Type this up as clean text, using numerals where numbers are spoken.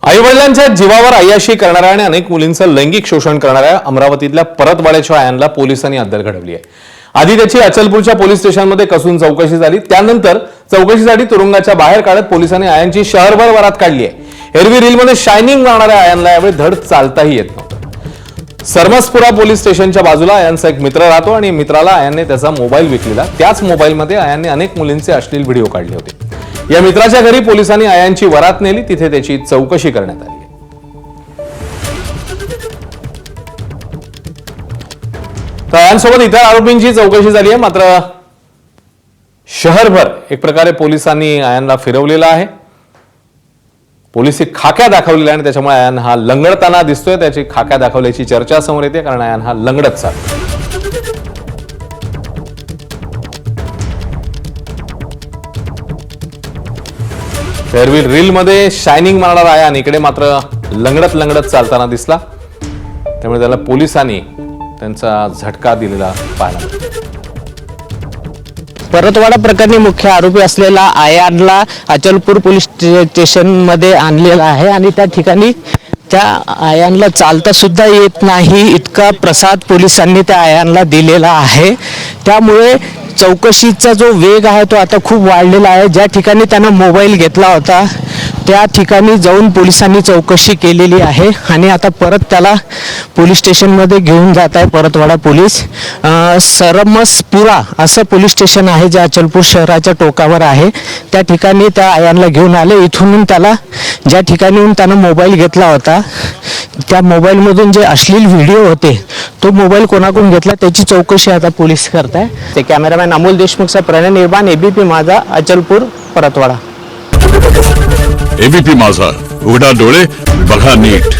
आईवडिलांच्या जीवावर अय्याशी करणाऱ्या आणि अनेक मुलींचं लैंगिक शोषण करणाऱ्या अमरावतीतल्या परतवाड्याच्या आयांना पोलिसांनी अद्दल घडवली आहे। आधी त्याची अचलपूरच्या पोलीस स्टेशनमध्ये कसून चौकशी झाली, त्यानंतर चौकशीसाठी तुरुंगाच्या बाहेर काढत पोलिसांनी आयांची शहरभर वरात काढली आहे। एरवी रीलमध्ये शायनिंग मारणाऱ्या आयांना यावेळी धड चालताही येत नव्हतं। सरमसपुरा पोलीस स्टेशनच्या बाजूला आयांचा एक मित्र राहतो आणि मित्राला आयांनी त्याचा मोबाईल विकलेला। त्याच मोबाईलमध्ये आयांनी अनेक मुलींचे अश्लील व्हिडिओ काढले होते। या मित्राच्या घरी पोलिसांनी आयांची वरात नेली, तिथे त्याची चौकशी करण्यात आली। तर आयांसोबत इतर आरोपींची चौकशी झाली आहे, मात्र शहरभर एक प्रकारे पोलिसांनी आयांना फिरवलेला आहे। पोलिसी खाक्या दाखवलेल्या आणि त्याच्यामुळे आयान हा लंगडताना दिसतोय। त्याची खाक्या दाखवल्याची चर्चा समोर येते, कारण आयान हा लंगडत चालतो। एरवी रीलमध्ये शायनिंग मारणारा आयान इकडे मात्र लंगडत लंगडत चालताना दिसला, त्यामुळे त्याला पोलिसांनी त्यांचा झटका दिलेला पाहायला मिळतो। परतवाडा प्रकरणी मुख्य आरोपी असलेला आयांना अचलपूर पोलीस स्टेशनमध्ये आणलेला आहे आणि त्या ठिकाणी त्या आयांना चालता सुद्धा येत नाही इतका प्रसाद पोलिसांनी त्या आयांना दिलेला आहे। त्यामुळे चौकशीचा जो वेग आहे तो आता खूप वाढलेला आहे। ज्या ठिकाणी त्यानं मोबाईल घेतला होता त्या ठिकाणी जाऊन पोलिसांनी चौकशी केलेली आहे आणि आता परत त्याला पोलीस स्टेशनमध्ये घेऊन जात आहे परतवाडा पोलीस। सरमसपुरा असं पोलीस स्टेशन आहे जे अचलपूर शहराच्या टोकावर आहे। त्या ठिकाणी त्या आयांना घेऊन आले। इथून त्याला ज्या ठिकाणी त्यानं मोबाईल घेतला होता त्या मोबाईलमधून जे अश्लील व्हिडिओ होते तो मोबाईल कोणाकडून घेतला त्याची चौकशी आता पोलीस करत आहे। ते कॅमेरामॅन अमोल देशमुखचा प्रणय निर्माण, एबीपी माझा, अचलपूर, परतवाडा। एबीपी माझा, उघडा डोळे बघा नीट।